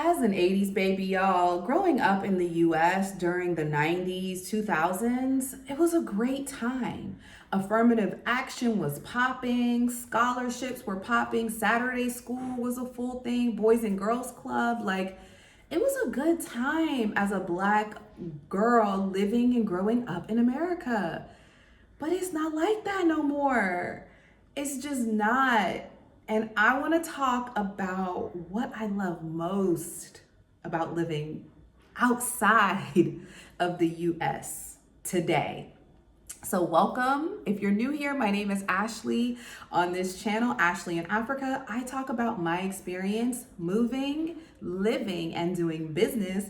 As an 80s baby, y'all, growing up in the US during the 90s, 2000s, it was a great time. Affirmative action was popping, scholarships were popping, Saturday school was a full thing, Boys and Girls Club. Like, it was a good time as a Black girl living and growing up in America. But it's not like that no more. It's just not. And I want to talk about what I love most about living outside of the US today. So welcome. If you're new here, my name is Ashley. On this channel, Ashley in Africa, I talk about my experience moving, living, and doing business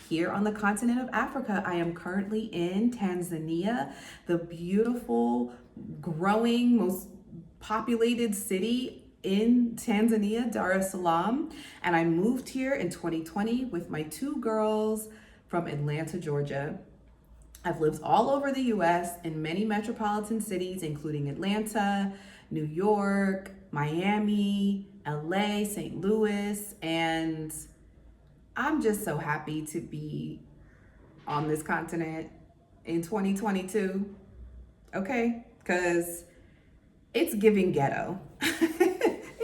here on the continent of Africa. I am currently in Tanzania, the beautiful, growing, most populated city in Tanzania, Dar es Salaam. And I moved here in 2020 with my two girls from Atlanta, Georgia. I've lived all over the US in many metropolitan cities, including Atlanta, New York, Miami, LA, St. Louis, and I'm just so happy to be on this continent in 2022, okay? Because it's giving ghetto.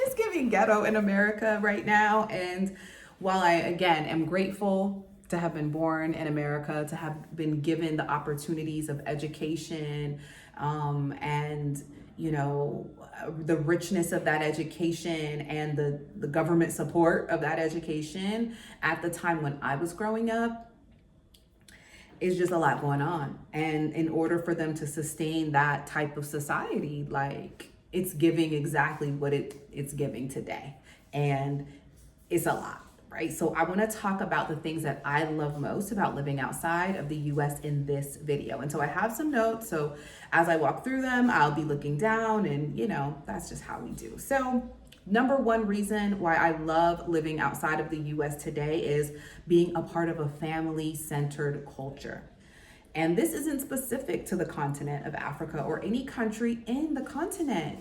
It's giving ghetto in America right now. And while I, again, am grateful to have been born in America, to have been given the opportunities of education, and the richness of that education and the government support of that education at the time when I was growing up, is just a lot going on. And in order for them to sustain that type of society, like, it's giving exactly what it's giving today. And it's a lot, right? So I want to talk about the things that I love most about living outside of the US in this video. And so I have some notes. So as I walk through them, I'll be looking down, and that's just how we do. So number one reason why I love living outside of the US today is being a part of a family-centered culture. And this isn't specific to the continent of Africa or any country in the continent,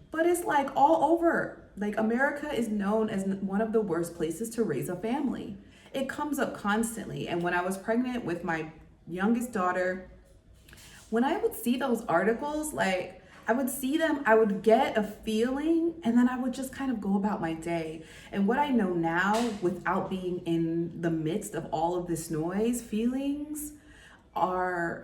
but it's like all over. Like, America is known as one of the worst places to raise a family. It comes up constantly. And when I was pregnant with my youngest daughter, when I would see those articles, like, I would see them, I would get a feeling, and then I would just kind of go about my day. And what I know now, without being in the midst of all of this noise, feelings are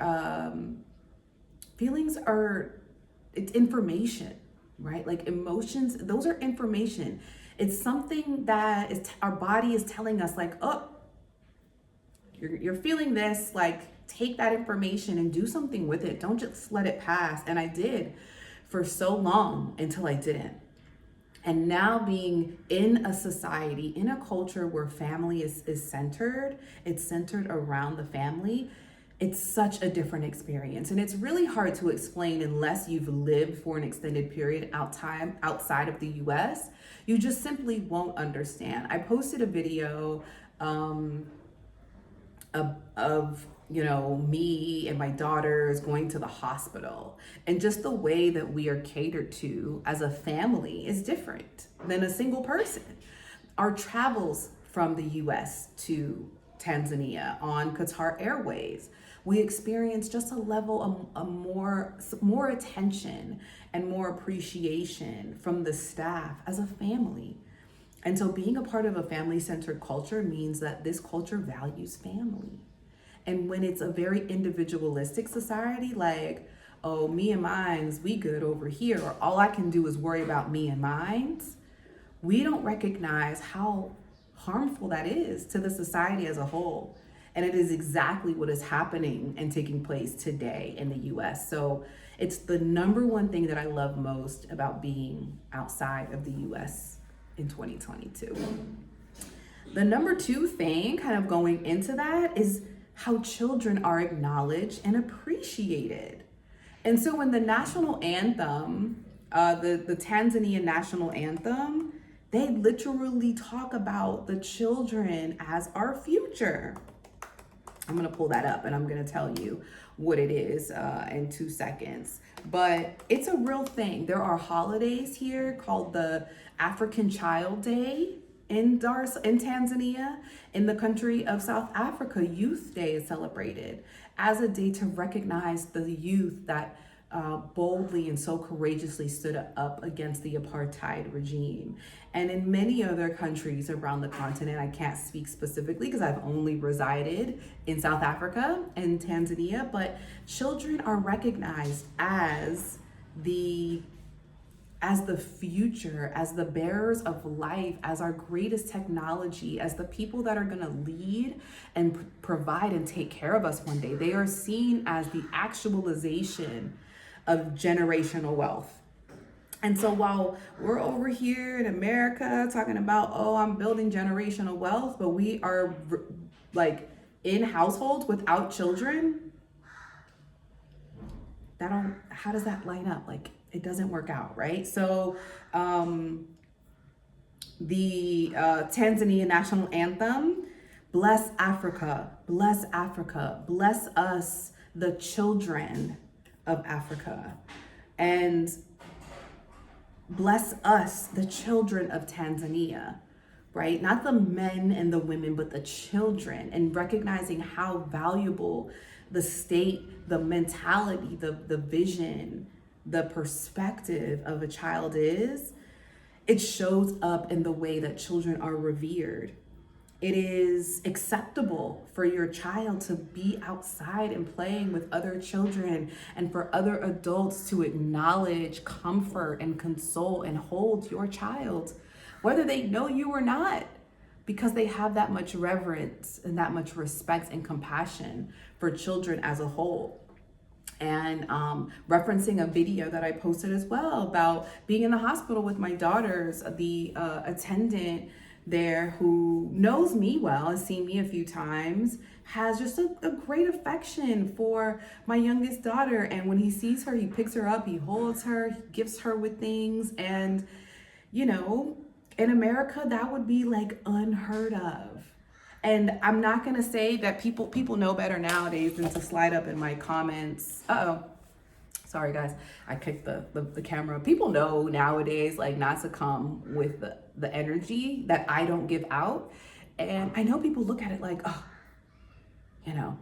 it's information, right? Like, emotions, those are information. It's something that our body is telling us, like, oh, you're feeling this, like, take that information and do something with it. Don't just let it pass. And I did for so long until I didn't. And now, being in a society, in a culture where family is centered, it's centered around the family, it's such a different experience. And it's really hard to explain unless you've lived for an extended period outside of the US. You just simply won't understand. I posted a video of me and my daughters going to the hospital, and just the way that we are catered to as a family is different than a single person. Our travels from the US to Tanzania on Qatar Airways, we experience just a level of more attention and more appreciation from the staff as a family. And so being a part of a family-centered culture means that this culture values family. And when it's a very individualistic society, like, oh, me and mines, we good over here, or all I can do is worry about me and mines, we don't recognize how harmful that is to the society as a whole. And it is exactly what is happening and taking place today in the US. So it's the number one thing that I love most about being outside of the US in 2022. The number two thing, kind of going into that, is how children are acknowledged and appreciated. And so when the national anthem, the Tanzanian national anthem, they literally talk about the children as our future. I'm gonna pull that up and I'm gonna tell you what it is in 2 seconds. But it's a real thing. There are holidays here called the African Child Day In Tanzania, in the country of South Africa, Youth Day is celebrated as a day to recognize the youth that boldly and so courageously stood up against the apartheid regime. And in many other countries around the continent, I can't speak specifically because I've only resided in South Africa and Tanzania, but children are recognized as the future, as the bearers of life, as our greatest technology, as the people that are going to lead and provide and take care of us one day. They are seen as the actualization of generational wealth. And so while we're over here in America talking about, oh, I'm building generational wealth, but we are like in households without children, how does that line up? Like, it doesn't work out, right? So the Tanzania national anthem, bless Africa, bless Africa, bless us, the children of Africa, and bless us, the children of Tanzania, right? Not the men and the women, but the children, and recognizing how valuable the state, the mentality, the vision, the perspective of a child is. It shows up in the way that children are revered. It is acceptable for your child to be outside and playing with other children, and for other adults to acknowledge, comfort, and console and hold your child, whether they know you or not, because they have that much reverence and that much respect and compassion for children as a whole. And referencing a video that I posted as well about being in the hospital with my daughters, the attendant there, who knows me well, has seen me a few times, has just a great affection for my youngest daughter. And when he sees her, he picks her up, he holds her, he gifts her with things. And, you know, in America, that would be like unheard of. And I'm not gonna say that people know better nowadays than to slide up in my comments. Sorry guys, I kicked the camera. People know nowadays like not to come with the energy that I don't give out. And I know people look at it like, oh, you know,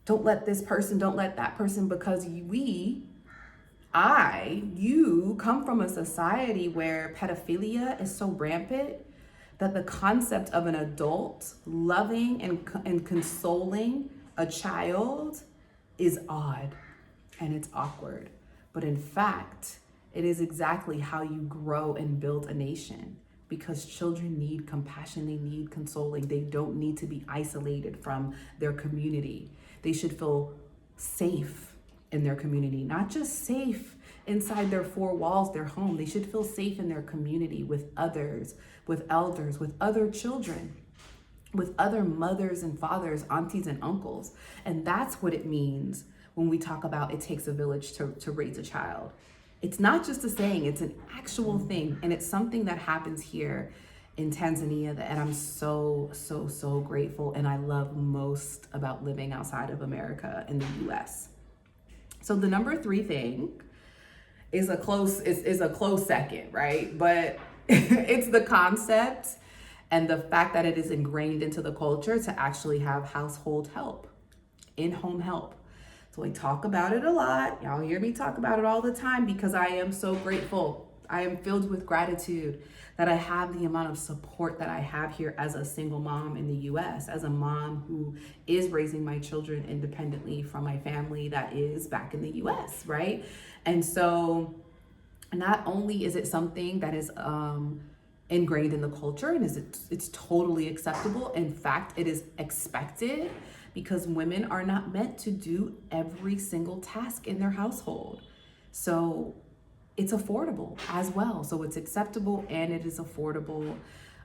don't let this person, don't let that person, because you come from a society where pedophilia is so rampant that the concept of an adult loving and consoling a child is odd and it's awkward. But in fact, it is exactly how you grow and build a nation, because children need compassion, they need consoling, they don't need to be isolated from their community. They should feel safe in their community, not just safe inside their four walls, their home. They should feel safe in their community with others, with elders, with other children, with other mothers and fathers, aunties and uncles. And that's what it means when we talk about it takes a village to raise a child. It's not just a saying, it's an actual thing. And it's something that happens here in Tanzania that I'm so grateful and I love most about living outside of America in the US. So the number 3 thing is a close second, right? But it's the concept and the fact that it is ingrained into the culture to actually have household help, in-home help. So I talk about it a lot. Y'all hear me talk about it all the time because I am so grateful. I am filled with gratitude that I have the amount of support that I have here as a single mom in the US, as a mom who is raising my children independently from my family that is back in the US, right? And so not only is it something that is ingrained in the culture and it's totally acceptable. In fact, it is expected, because women are not meant to do every single task in their household. So it's affordable as well. So it's acceptable and it is affordable.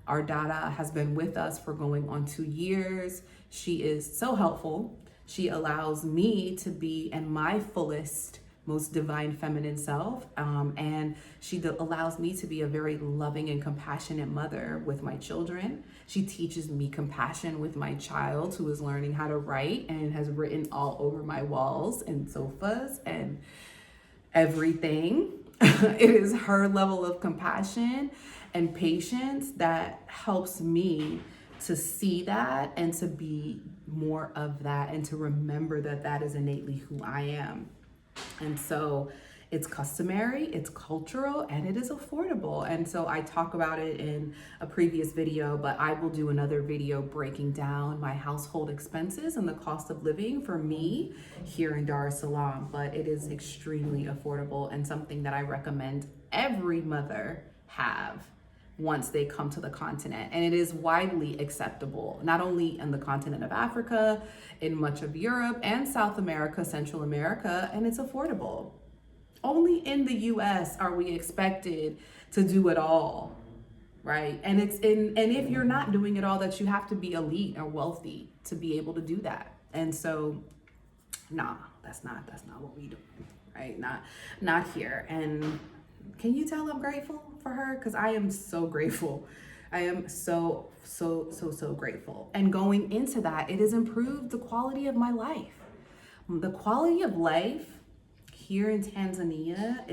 Our Dada has been with us for going on 2 years. She is so helpful. She allows me to be in my fullest, most divine feminine self. And she allows me to be a very loving and compassionate mother with my children. She teaches me compassion with my child, who is learning how to write and has written all over my walls and sofas and everything. It is her level of compassion. and patience that helps me to see that and to be more of that and to remember that that is innately who I am. And so it's customary, it's cultural, and it is affordable. And so I talk about it in a previous video, but I will do another video breaking down my household expenses and the cost of living for me here in Dar es Salaam. But it is extremely affordable and something that I recommend every mother have once they come to the continent. And it is widely acceptable, not only in the continent of Africa, in much of Europe and South America, Central America, and it's affordable. Only in the US are we expected to do it all, right? And if you're not doing it all, that you have to be elite or wealthy to be able to do that. And so, nah, that's not what we do, right? Not here. And can you tell I'm grateful for her? Because I am so grateful. I am so grateful. And going into that, it has improved the quality of my life. The quality of life here in Tanzania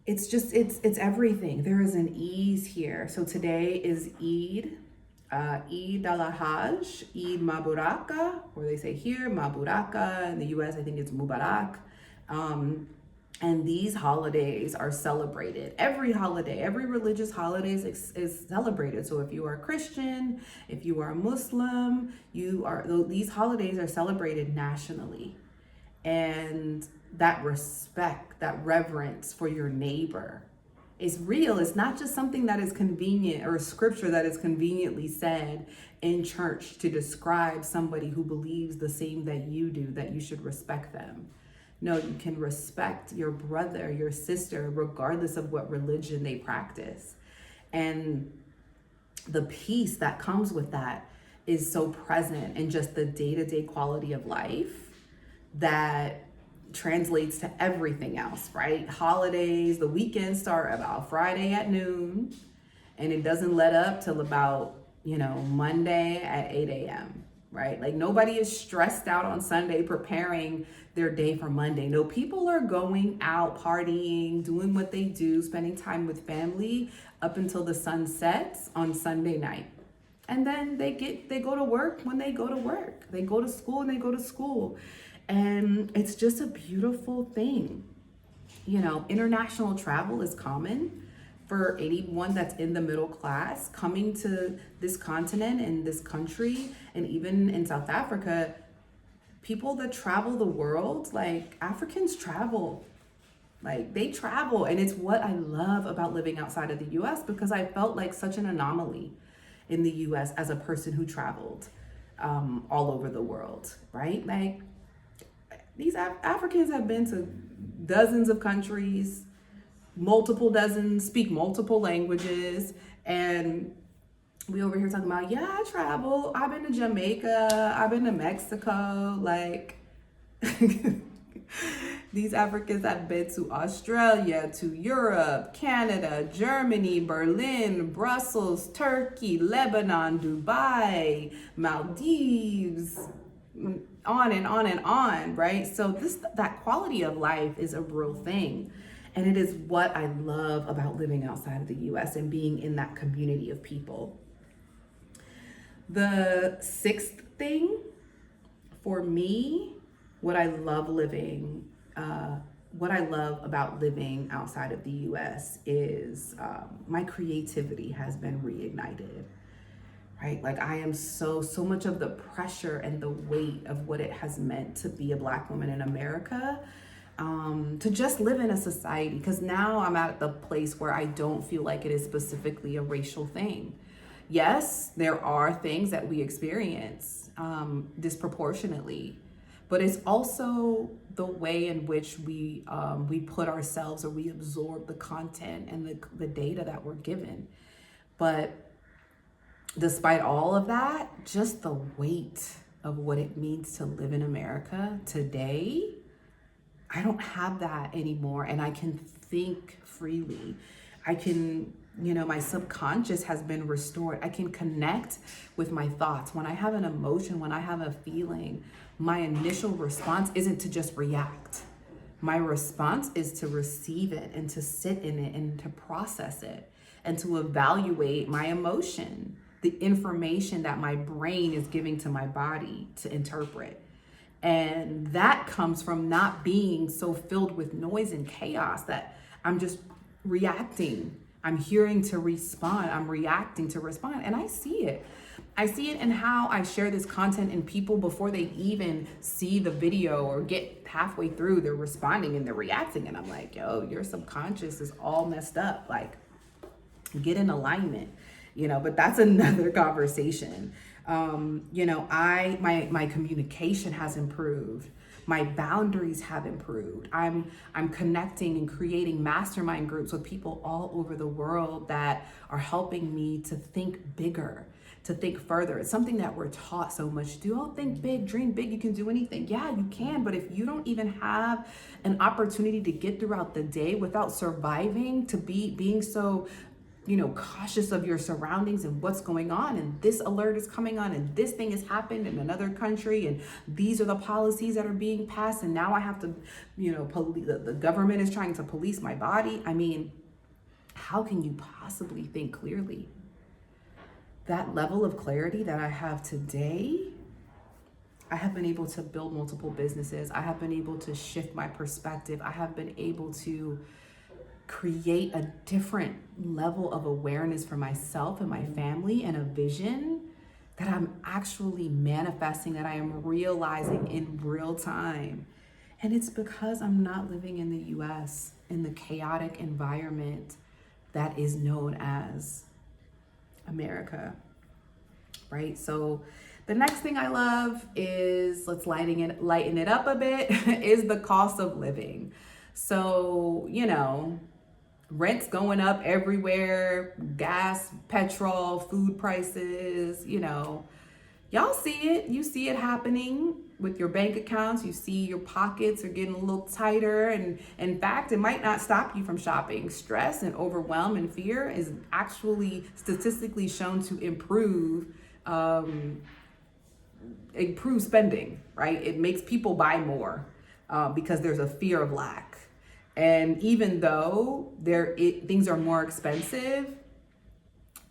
it's everything. There is an ease here. So today is Eid, Eid al-Hajj, Eid Maburaka, or they say here Maburaka. In the US, I think it's Mubarak. And these holidays are celebrated. Every holiday, every religious holiday is celebrated. So if you are a Christian, if you are a Muslim, these holidays are celebrated nationally. And that respect, that reverence for your neighbor is real. It's not just something that is convenient or a scripture that is conveniently said in church to describe somebody who believes the same that you do, that you should respect them. No, you can respect your brother, your sister, regardless of what religion they practice. And the peace that comes with that is so present in just the day-to-day quality of life that translates to everything else, right? Holidays, the weekends start about Friday at noon, and it doesn't let up till about, Monday at 8 a.m., right? Like nobody is stressed out on Sunday preparing their day for Monday. No, people are going out partying, doing what they do, spending time with family up until the sun sets on Sunday night. And then they go to work when they go to work. They go to school when they go to school. And it's just a beautiful thing. International travel is common for anyone that's in the middle class coming to this continent and this country, and even in South Africa. People that travel the world, like Africans travel, like they travel. And it's what I love about living outside of the US, because I felt like such an anomaly in the US as a person who traveled all over the world, right? Like these Africans have been to dozens of countries, multiple dozens, speak multiple languages, and we over here talking about, yeah, I travel. I've been to Jamaica. I've been to Mexico. Like, these Africans have been to Australia, to Europe, Canada, Germany, Berlin, Brussels, Turkey, Lebanon, Dubai, Maldives, on and on and on, right? So that quality of life is a real thing. And it is what I love about living outside of the US and being in that community of people. The sixth thing for me, what I love about living outside of the US is my creativity has been reignited, right? Like I am so much of the pressure and the weight of what it has meant to be a Black woman in America, to just live in a society, because now I'm at the place where I don't feel like it is specifically a racial thing. Yes, there are things that we experience disproportionately, but it's also the way in which we put ourselves, or we absorb the content and the data that we're given. But despite all of that, just the weight of what it means to live in America today, I don't have that anymore, and I can think freely. I can, my subconscious has been restored. I can connect with my thoughts. When I have an emotion, when I have a feeling, my initial response isn't to just react. My response is to receive it and to sit in it and to process it. and to evaluate my emotion, the information that my brain is giving to my body to interpret. And that comes from not being so filled with noise and chaos that I'm just reacting. I'm hearing to respond. I'm reacting to respond. And I see it. I see it in how I share this content, and people, before they even see the video or get halfway through, they're responding and they're reacting. And I'm like, yo, your subconscious is all messed up. Like, get in alignment, but that's another conversation. My communication has improved. My boundaries have improved. I'm connecting and creating mastermind groups with people all over the world that are helping me to think bigger, to think further. It's something that we're taught so much to do. Oh, think big, dream big, you can do anything. Yeah, you can, but if you don't even have an opportunity to get throughout the day without surviving, to being so cautious of your surroundings and what's going on, and this alert is coming on, and this thing has happened in another country, and these are the policies that are being passed, and now I have to, the government is trying to police my body. I mean, how can you possibly think clearly? That level of clarity that I have today, I have been able to build multiple businesses. I have been able to shift my perspective. I have been able to create a different level of awareness for myself and my family, and a vision that I'm actually manifesting, that I am realizing in real time. And it's because I'm not living in the US in the chaotic environment that is known as America, right? So the next thing I love is, let's lighten it up a bit, is the cost of living. So, rent's going up everywhere, gas, petrol, food prices, y'all see it. You see it happening with your bank accounts. You see your pockets are getting a little tighter. And in fact, it might not stop you from shopping. Stress and overwhelm and fear is actually statistically shown to improve spending, right? It makes people buy more because there's a fear of lack. And even though things are more expensive,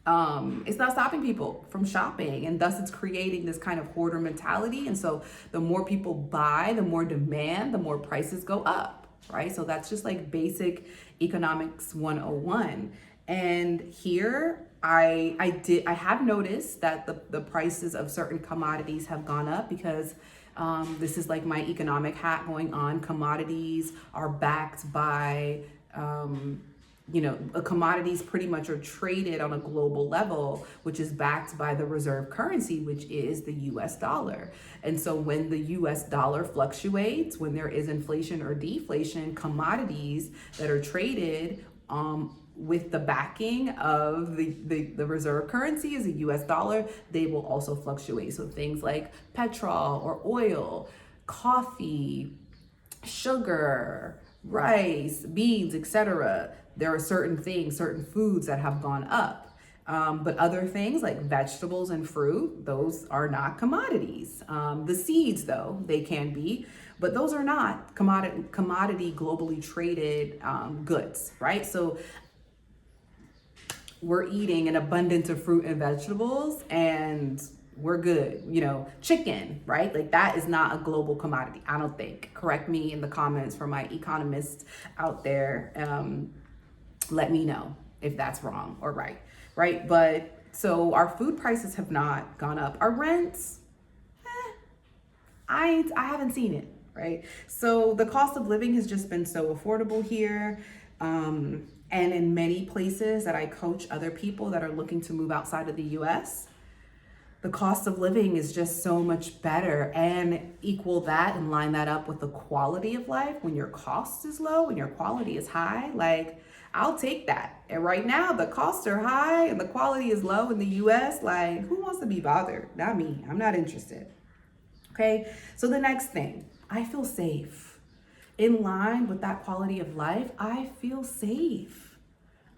it's not stopping people from shopping, and thus it's creating this kind of hoarder mentality. And so the more people buy, the more demand, the more prices go up, right? So that's just like basic economics 101. And here I have noticed that the prices of certain commodities have gone up, because this is like my economic hat going on. Commodities are backed by, commodities pretty much are traded on a global level, which is backed by the reserve currency, which is the US dollar. And so when the US dollar fluctuates, when there is inflation or deflation, commodities that are traded with the backing of the reserve currency is a US dollar, they will also fluctuate. So things like petrol or oil, coffee, sugar, rice, beans, etc. There are certain foods that have gone up. But other things like vegetables and fruit, those are not commodities. The seeds, though, they can be, but those are not commodity globally traded goods, right? So we're eating an abundance of fruit and vegetables and we're good. Chicken, right? Like, that is not a global commodity, I don't think. Correct me in the comments for my economists out there. Let me know if that's wrong or right? But so our food prices have not gone up. Our rents, I haven't seen it, right? So the cost of living has just been so affordable here. And in many places that I coach other people that are looking to move outside of the US, the cost of living is just so much better. And equal that and line that up with the quality of life. When your cost is low and your quality is high, like, I'll take that. And right now the costs are high and the quality is low in the US. Like, who wants to be bothered? Not me. I'm not interested. Okay. So the next thing, I feel safe. In line with that quality of life, I feel safe.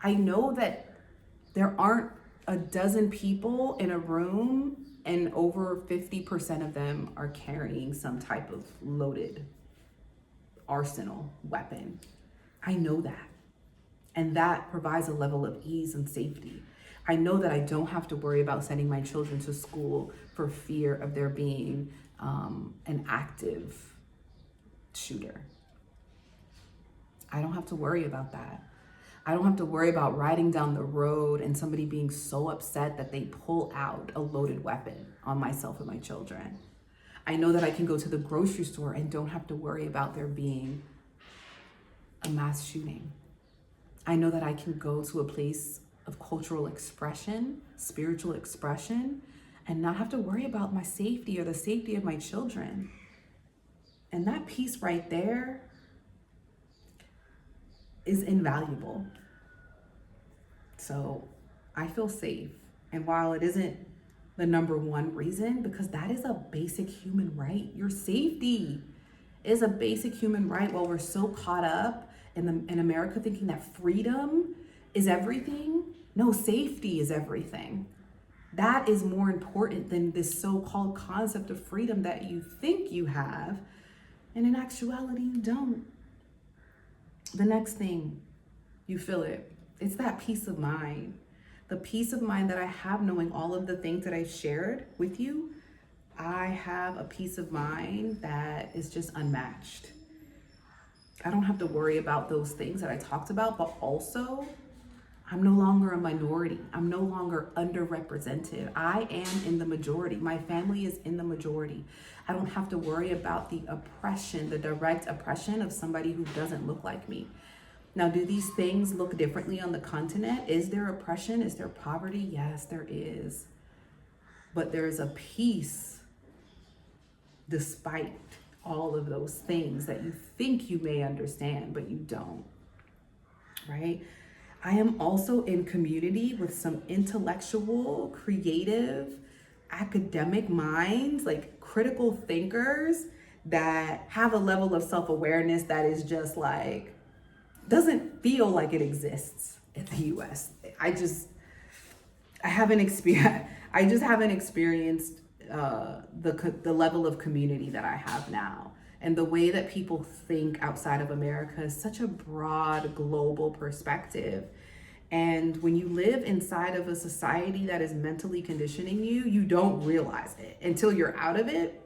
I know that there aren't a dozen people in a room and over 50% of them are carrying some type of loaded arsenal weapon. I know that. And that provides a level of ease and safety. I know that I don't have to worry about sending my children to school for fear of there being an active shooter. I don't have to worry about that. I don't have to worry about riding down the road and somebody being so upset that they pull out a loaded weapon on myself and my children. I know that I can go to the grocery store and don't have to worry about there being a mass shooting. I know that I can go to a place of cultural expression, spiritual expression, and not have to worry about my safety or the safety of my children. And that piece right there is invaluable. So I feel safe. And while it isn't the number one reason, because that is a basic human right, your safety is a basic human right. While we're so caught up in America thinking that freedom is everything, no, safety is everything. That is more important than this so-called concept of freedom that you think you have, and in actuality, you don't. The next thing, you feel it. It's that peace of mind. The peace of mind that I have knowing all of the things that I shared with you, I have a peace of mind that is just unmatched. I don't have to worry about those things that I talked about, but also I'm no longer a minority. I'm no longer underrepresented. I am in the majority. My family is in the majority. I don't have to worry about the oppression, the direct oppression of somebody who doesn't look like me. Now, do these things look differently on the continent? Is there oppression? Is there poverty? Yes, there is. But there is a peace despite all of those things that you think you may understand, but you don't, right? I am also in community with some intellectual, creative, academic minds, like critical thinkers that have a level of self-awareness that is just like, doesn't feel like it exists in the US. I just haven't experienced the level of community that I have now. And the way that people think outside of America is such a broad global perspective. And when you live inside of a society that is mentally conditioning you, you don't realize it until you're out of it.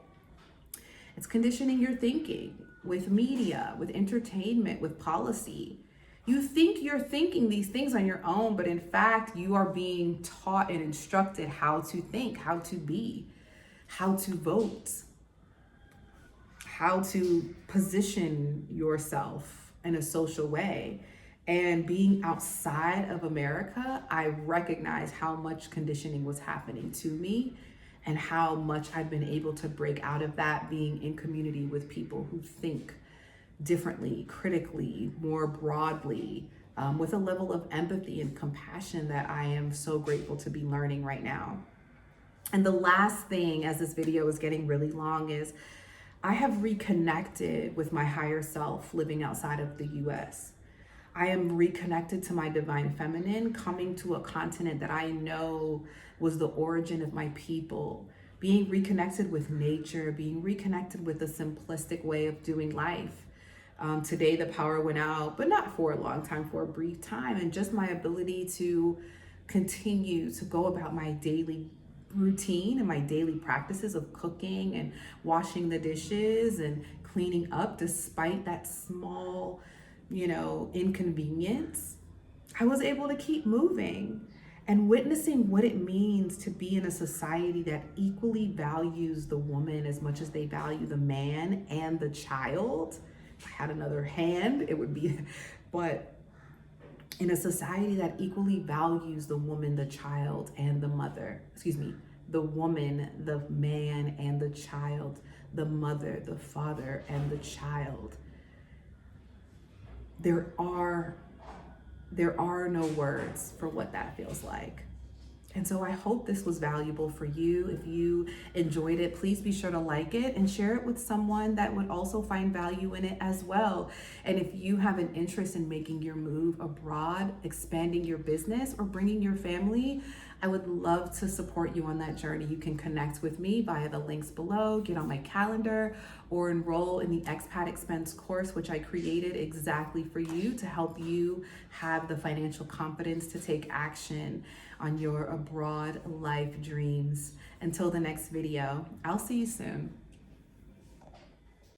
It's conditioning your thinking with media, with entertainment, with policy. You think you're thinking these things on your own, but in fact, you are being taught and instructed how to think, how to be, how to vote, how to position yourself in a social way. And being outside of America, I recognize how much conditioning was happening to me and how much I've been able to break out of that being in community with people who think differently, critically, more broadly, with a level of empathy and compassion that I am so grateful to be learning right now. And the last thing, as this video is getting really long, is I have reconnected with my higher self living outside of the US. I am reconnected to my divine feminine, coming to a continent that I know was the origin of my people, being reconnected with nature, being reconnected with a simplistic way of doing life. Today, the power went out, but not for a long time, for a brief time. And just my ability to continue to go about my daily routine and my daily practices of cooking and washing the dishes and cleaning up, despite that small, inconvenience, I was able to keep moving and witnessing what it means to be in a society that equally values the woman as much as they value the man and the child. If I had another hand, it would be, but in a society that equally values the woman, the child, and the mother, the woman, the man, and the child, the mother, the father, and the child. There are no words for what that feels like. And so I hope this was valuable for you. If you enjoyed it, please be sure to like it and share it with someone that would also find value in it as well. And if you have an interest in making your move abroad, expanding your business, or bringing your family, I would love to support you on that journey. You can connect with me via the links below, get on my calendar, or enroll in the Expat Expense course, which I created exactly for you to help you have the financial confidence to take action on your abroad life dreams. Until the next video, I'll see you soon.